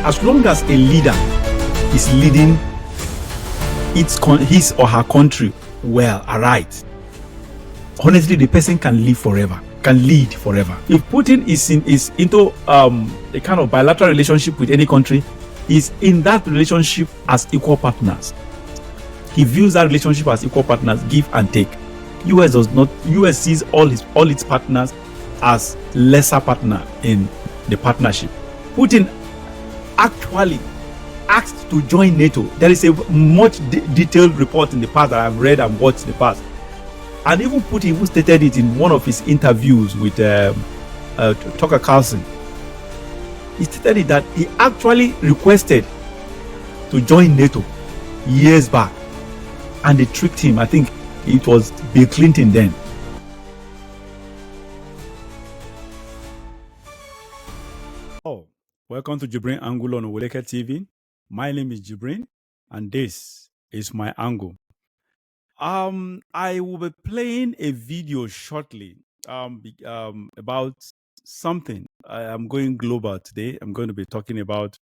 As long as a leader is leading his or her country well, aright, honestly, the person can live forever, can lead forever. If Putin is into a kind of bilateral relationship with any country, is in that relationship as equal partners. He views that relationship as equal partners, give and take. US does not. US sees all its partners as lesser partner in the partnership. Putin actually asked to join NATO. There is a much detailed report in the past that I've read and watched in the past, and even Putin who stated it in one of his interviews with Tucker Carlson. He stated that he actually requested to join NATO years back, and they tricked him. I think it was Bill Clinton then. Oh, welcome to JIBRIN ANGLE on OWELEKETV. My name is JIBRIN, and this is my angle. I will be playing a video shortly about something. I am going global today. I'm going to be talking about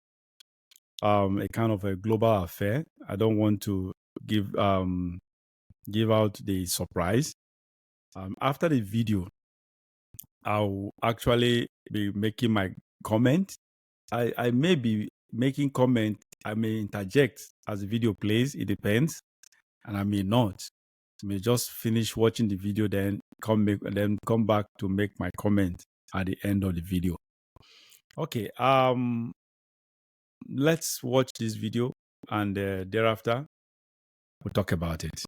a kind of a global affair. I don't want to give out the surprise. After the video, I'll actually be making my comment. I may be making comment. I may interject as the video plays. It depends, and I may not. I may just finish watching the video, then come back to make my comment at the end of the video. Okay. Let's watch this video, and thereafter we'll talk about it.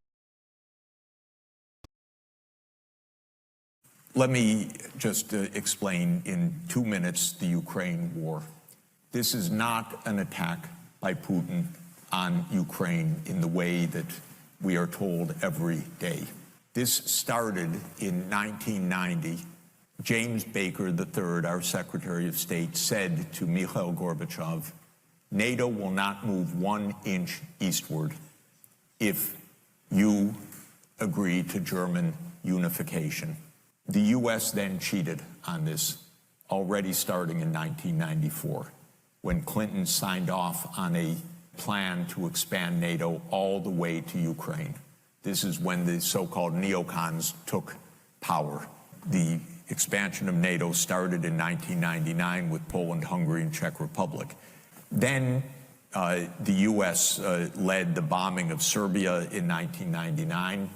Let me just explain in 2 minutes the Ukraine war. This is not an attack by Putin on Ukraine in the way that we are told every day. This started in 1990. James Baker III, our Secretary of State, said to Mikhail Gorbachev, NATO will not move 1 inch eastward if you agree to German unification. The U.S. then cheated on this, already starting in 1994, when Clinton signed off on a plan to expand NATO all the way to Ukraine. This is when the so-called neocons took power. The expansion of NATO started in 1999 with Poland, Hungary, and Czech Republic. Then the U.S. led the bombing of Serbia in 1999.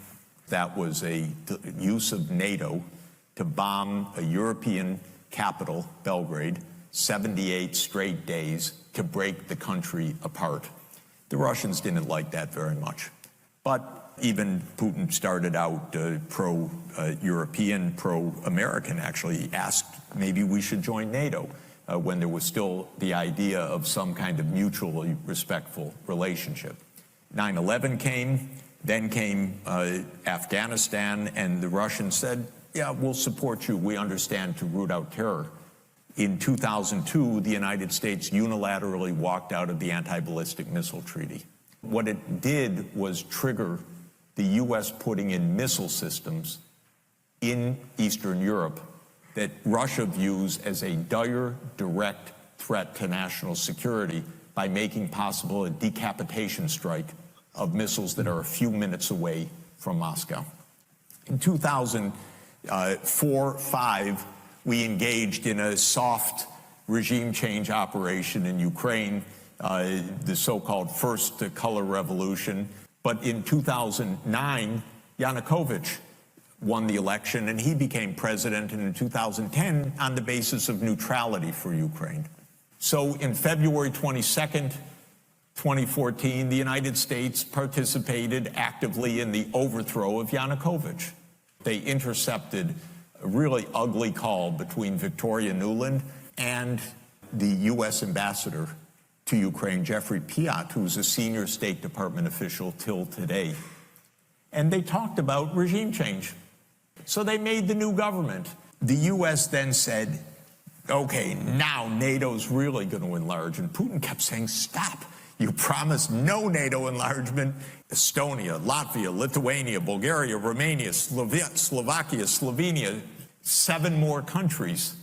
That was a use of NATO to bomb a European capital, Belgrade, 78 straight days to break the country apart. The Russians didn't like that very much. But even Putin started out pro-European, pro-American, actually. He asked maybe we should join NATO when there was still the idea of some kind of mutually respectful relationship. 9/11 came, then came Afghanistan, and the Russians said, yeah, we'll support you. We understand to root out terror. In 2002, the United States unilaterally walked out of the anti-ballistic missile treaty. What it did was trigger the U.S. putting in missile systems in Eastern Europe that Russia views as a dire, direct threat to national security by making possible a decapitation strike of missiles that are a few minutes away from Moscow. In 2004-05, we engaged in a soft regime change operation in Ukraine, the so-called First Color Revolution. But in 2009, Yanukovych won the election, and he became president, and in 2010 on the basis of neutrality for Ukraine. So in February 22nd, 2014, the United States participated actively in the overthrow of Yanukovych. They intercepted a really ugly call between Victoria Nuland and the U.S. ambassador to Ukraine, Jeffrey Piat, who's a senior State Department official till today. And they talked about regime change. So they made the new government. The U.S. then said, okay, now NATO's really going to enlarge. And Putin kept saying, stop. You promised no NATO enlargement. Estonia, Latvia, Lithuania, Bulgaria, Romania, Slovakia, Slovenia, 7 more countries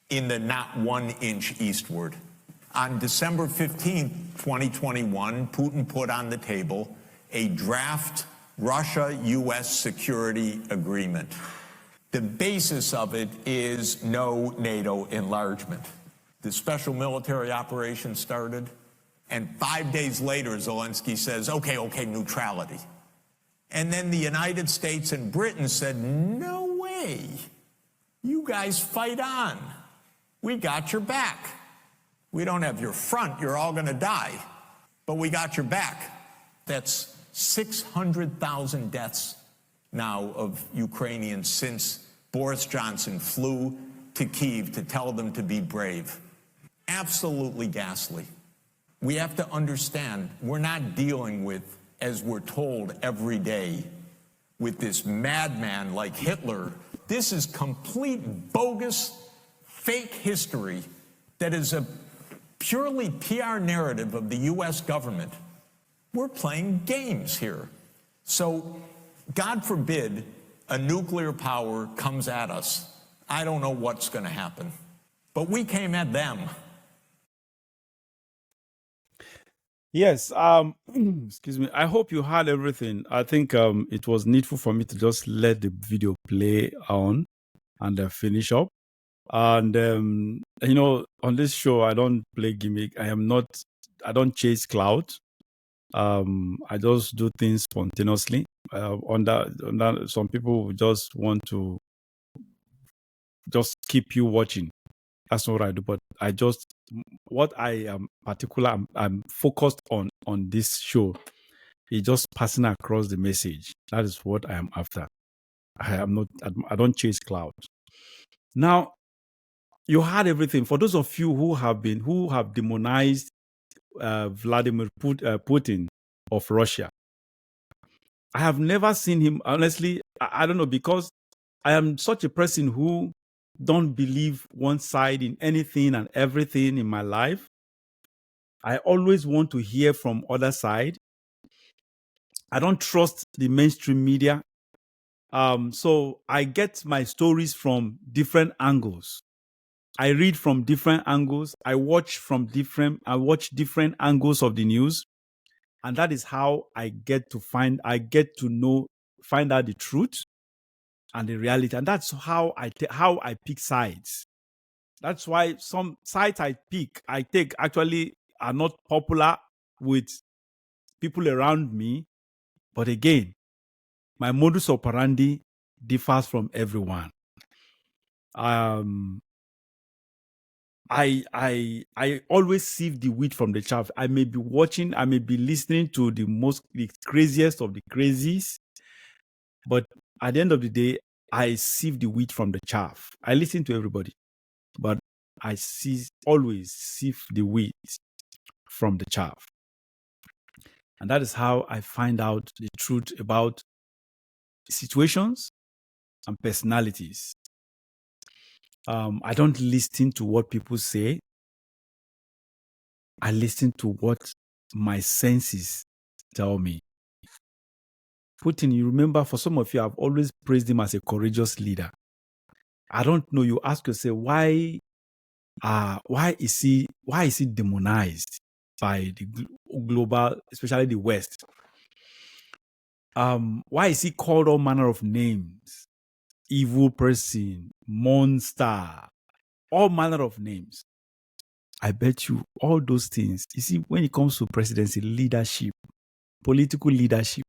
in the not 1 inch eastward. On December 15th, 2021, Putin put on the table a draft Russia-U.S. security agreement. The basis of it is no NATO enlargement. The special military operation started, and 5 days later, Zelensky says, okay, neutrality. And then the United States and Britain said, no way, you guys fight on. We got your back. We don't have your front, you're all gonna die, but we got your back. That's 600,000 deaths now of Ukrainians since Boris Johnson flew to Kyiv to tell them to be brave. Absolutely ghastly. We have to understand we're not dealing with, as we're told every day, with this madman like Hitler. This is complete bogus, fake history that is a purely PR narrative of the U.S. government. We're playing games here. So, God forbid a nuclear power comes at us. I don't know what's going to happen. But we came at them. Yes, excuse me. I hope you heard everything. I think it was needful for me to just let the video play on and finish up. And on this show, I don't play gimmick. I don't chase clout. I just do things spontaneously. Some people just want to just keep you watching. That's not what I do. But what I am I'm focused on this show is just passing across the message. That is what I am after. I don't chase clout. Now, you heard everything. For those of you who have demonized Vladimir Putin of Russia, I have never seen him, honestly. I don't know, because I am such a person who don't believe one side in anything and everything in my life. I always want to hear from other side. I don't trust the mainstream media. So I get my stories from different angles. I read from different angles. I watch different angles of the news. And that is how I get to find out the truth and the reality. And that's how I pick sides. That's why some sides I take actually are not popular with people around me. But again, my modus operandi differs from everyone. I always sieve the wheat from the chaff. I may be watching, I may be listening to the craziest of the crazies, but at the end of the day, I sieve the wheat from the chaff. I listen to everybody, but I always sieve the wheat from the chaff. And that is how I find out the truth about situations and personalities. I don't listen to what people say. I listen to what my senses tell me. Putin, you remember, for some of you, I've always praised him as a courageous leader. I don't know, you ask yourself, why is he demonized by the global, especially the West? Why is he called all manner of names? Evil person, monster, all manner of names. I bet you all those things, you see, when it comes to presidency, leadership, political leadership,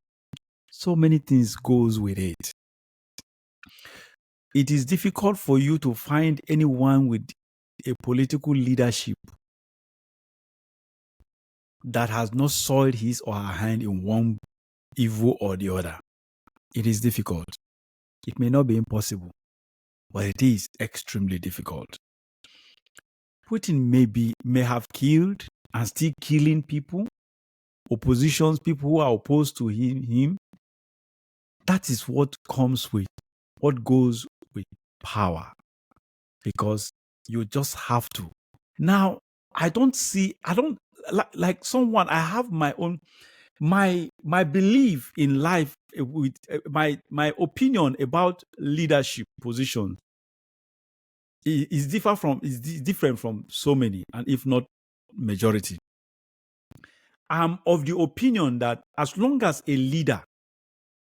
so many things goes with it. It is difficult for you to find anyone with a political leadership that has not soiled his or her hand in one evil or the other. It is difficult. It may not be impossible, but it is extremely difficult. Putin may have killed and still killing people, oppositions, people who are opposed to him. That is what goes with power, because you just have to. Now, I like someone, I have my own, my belief in life with my opinion about leadership position is different from so many, and if not majority. I'm of the opinion that as long as a leader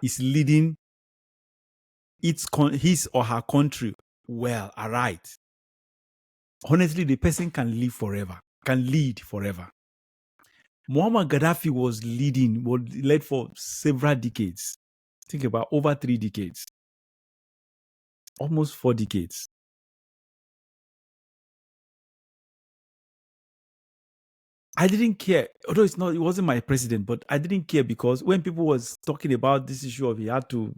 is leading his or her country well, right, honestly, the person can live forever, can lead forever. Muammar Gaddafi was led for several decades. Think about over 3 decades, almost 4 decades. I didn't care, although it wasn't my president, but I didn't care because when people was talking about this issue of he had to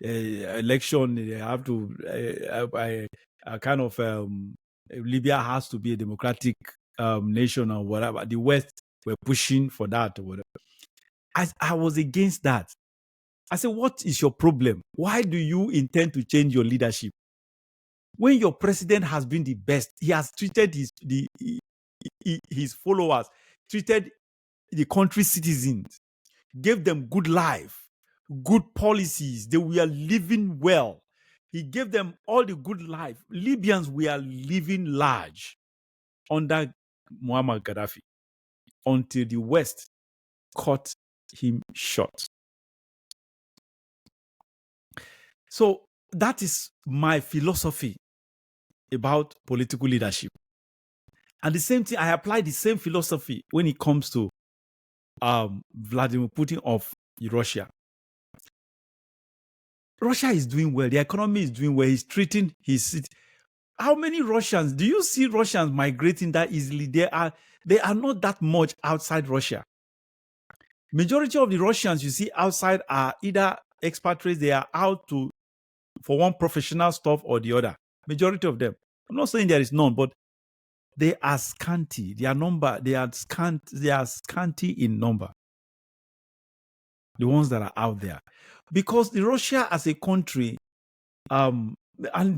election, they have to Libya has to be a democratic nation or whatever. The West were pushing for that or whatever. I was against that. I said, what is your problem? Why do you intend to change your leadership? When your president has been the best, he has treated his followers, treated the country's citizens, gave them good life, good policies. They were living well. He gave them all the good life. Libyans were living large under Muammar Gaddafi until the West cut him short. So that is my philosophy about political leadership. And the same thing, I apply the same philosophy when it comes to Vladimir Putin of Russia. Russia is doing well. The economy is doing well. He's treating his city. How many Russians? Do you see Russians migrating that easily? They are not that much outside Russia. Majority of the Russians you see outside are either expatriates. They are out for one professional stuff or the other. Majority of them. I'm not saying there is none, but they are scanty. They are scanty in number. The ones that are out there. Because the Russia as a country, and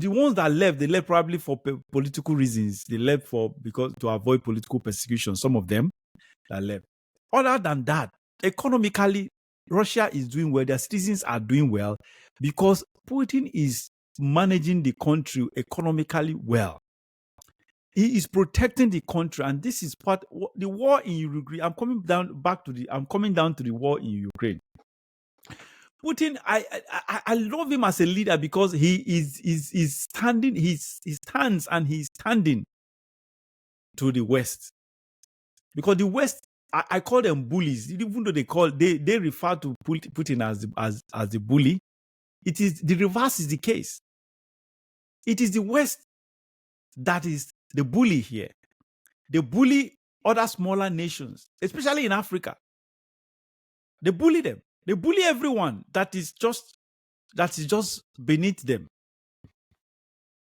the ones that left, they left probably for political reasons. They left to avoid political persecution. Some of them that left. Other than that, economically, Russia is doing well. Their citizens are doing well because Putin is managing the country economically well. He is protecting the country, and this is the war in Ukraine. I'm coming down to the war in Ukraine. Putin, I love him as a leader because he's standing to the West. Because the West, I call them bullies, even though they refer to Putin as the bully. It is the reverse is the case. It is the West that is the bully here. They bully other smaller nations, especially in Africa. They bully them. They bully everyone that is just beneath them.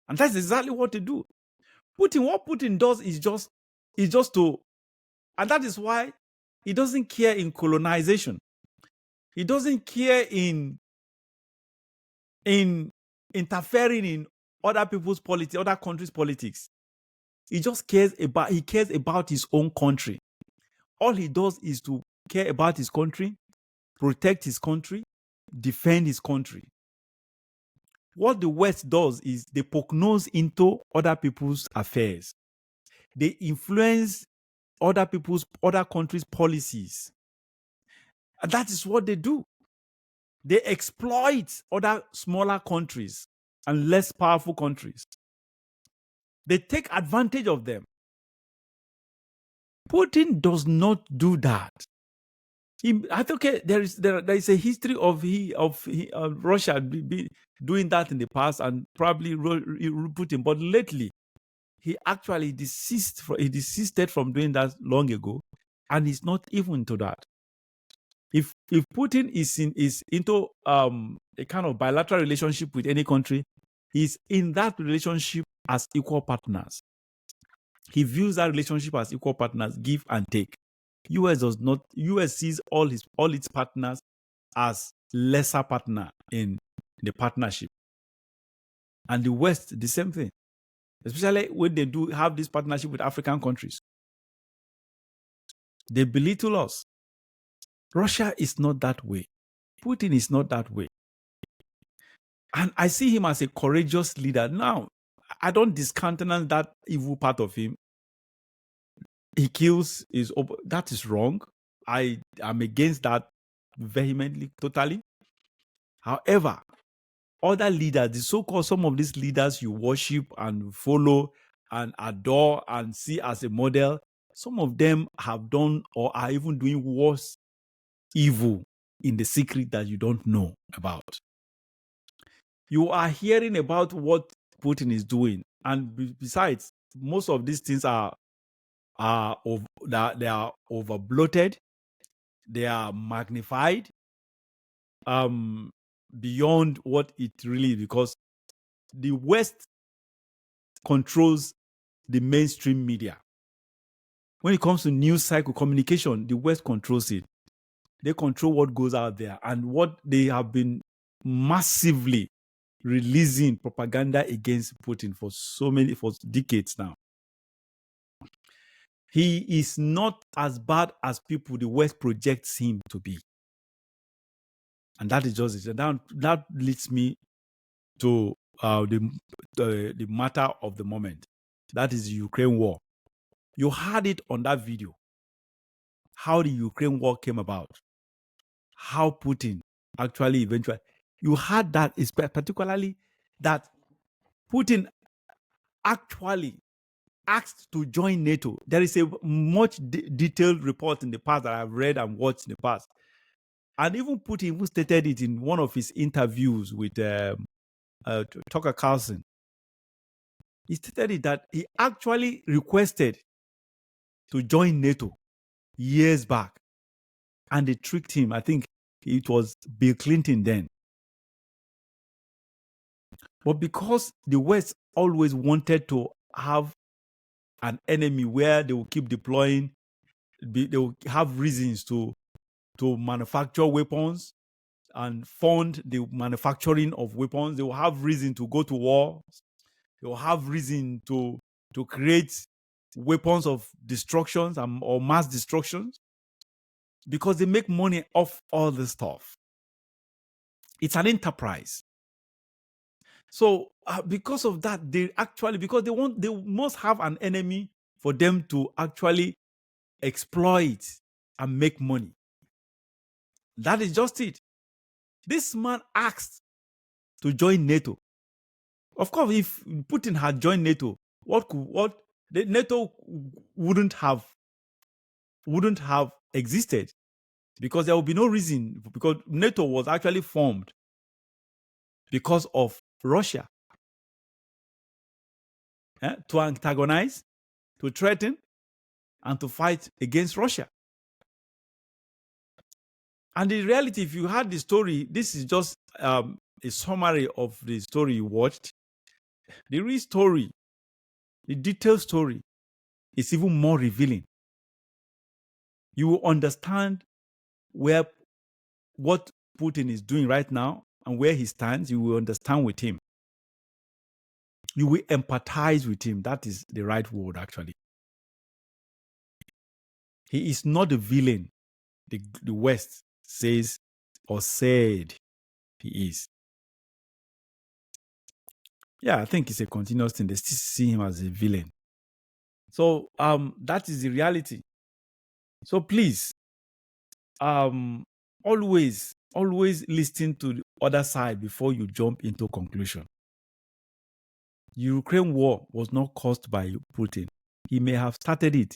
And that's exactly what they do. What Putin does is just to, and that is why he doesn't care in colonization. He doesn't care in interfering in other people's politics, other countries' politics. He just cares about his own country. All he does is to care about his country, protect his country, defend his country. What the West does is they poke nose into other people's affairs. They influence other countries' policies. And that is what they do. They exploit other smaller countries and less powerful countries. They take advantage of them. Putin does not do that. I think there is a history of Russia doing that in the past, and probably Putin. But lately, he actually desisted from doing that long ago, and he's not even into that. If Putin is into a kind of bilateral relationship with any country, he's in that relationship as equal partners. He views that relationship as equal partners, give and take. US does not. US sees all its partners as lesser partner in the partnership, and the West the same thing. Especially when they do have this partnership with African countries, they belittle us. Russia is not that way. Putin is not that way, and I see him as a courageous leader. Now, I don't discountenance that evil part of him. he kills his that is wrong. I am against that vehemently, totally. However, other leaders, the so-called some of these leaders you worship and follow and adore and see as a model, some of them have done or are even doing worse evil in the secret that you don't know about. You are hearing about what Putin is doing, and besides, most of these things are they are over bloated, they are magnified beyond what it really is, because the West controls the mainstream media. When it comes to news cycle communication, the West controls it. They control what goes out there, and what they have been massively releasing propaganda against Putin for decades now. He is not as bad as people the West projects him to be. And that is just it. That leads me to the matter of the moment. That is the Ukraine war. You heard it on that video. How the Ukraine war came about. How Putin actually eventually. You heard that, particularly that Putin actually asked to join NATO. There is a much detailed report in the past that I've read and watched in the past. And even Putin even stated it in one of his interviews with Tucker Carlson. He stated it that he actually requested to join NATO years back. And they tricked him. I think it was Bill Clinton then. But because the West always wanted to have an enemy where they will keep deploying, they will have reasons to manufacture weapons and fund the manufacturing of weapons. They will have reason to go to war. They will have reason to create weapons of destructions or mass destructions, because they make money off all this stuff. It's an enterprise. So because of that, because they must have an enemy for them to actually exploit and make money. That is just it. This man asked to join NATO. Of course, if Putin had joined NATO, NATO wouldn't have existed, because there would be no reason, because NATO was actually formed because of Russia, to antagonize, to threaten, and to fight against Russia. And in reality, if you had the story, this is just a summary of the story you watched. The real story, the detailed story, is even more revealing. You will understand what Putin is doing right now and where he stands. You will understand with him. You will empathize with him. That is the right word, actually. He is not the villain the West says or said he is. Yeah, I think it's a continuous thing. They still see him as a villain. So that is the reality. So please, always listen to the other side before you jump into conclusion. The Ukraine war was not caused by Putin. He may have started it.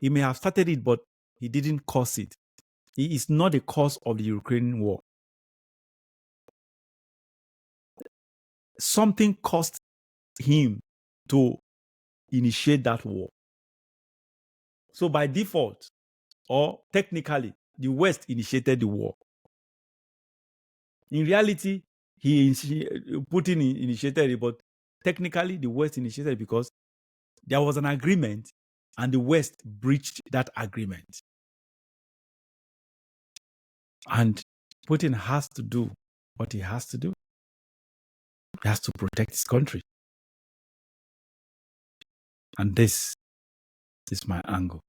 He may have started it, but he didn't cause it. He is not the cause of the Ukraine war. Something caused him to initiate that war. So by default, or technically, the West initiated the war. In reality, Putin initiated it, but technically the West initiated it because there was an agreement and the West breached that agreement. And Putin has to do what he has to do. He has to protect his country. And this is my angle.